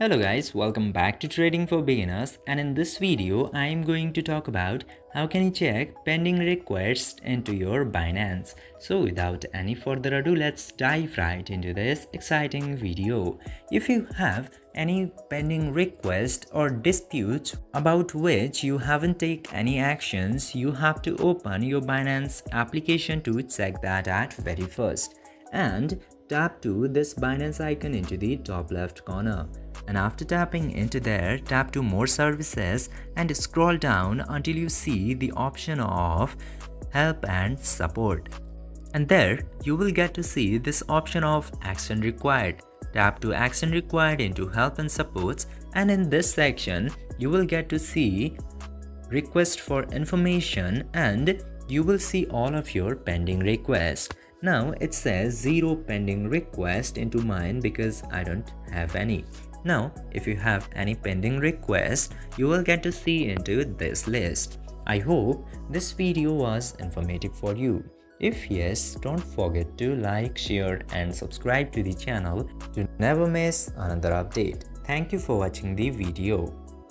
Hello guys, welcome back to Trading for Beginners, and in this video I am going to talk about how can you check pending requests into your Binance. So without any further ado, let's dive right into this exciting video. If you have any pending request or disputes about which you haven't taken any actions, you have to open your Binance application to check that at very first, and tap to this Binance icon into the top left corner. And after tapping into there, tap to more services and scroll down until you see the option of help and support. And there you will get to see this option of action required. Tap to action required into help and supports, and in this section you will get to see request for information and you will see all of your pending requests. Now it says 0 pending request into mine because I don't have any. Now if you have any pending request, you will get to see into this list. I hope this video was informative for you. If yes, don't forget to like, share and subscribe to the channel to never miss another update. Thank you for watching the video.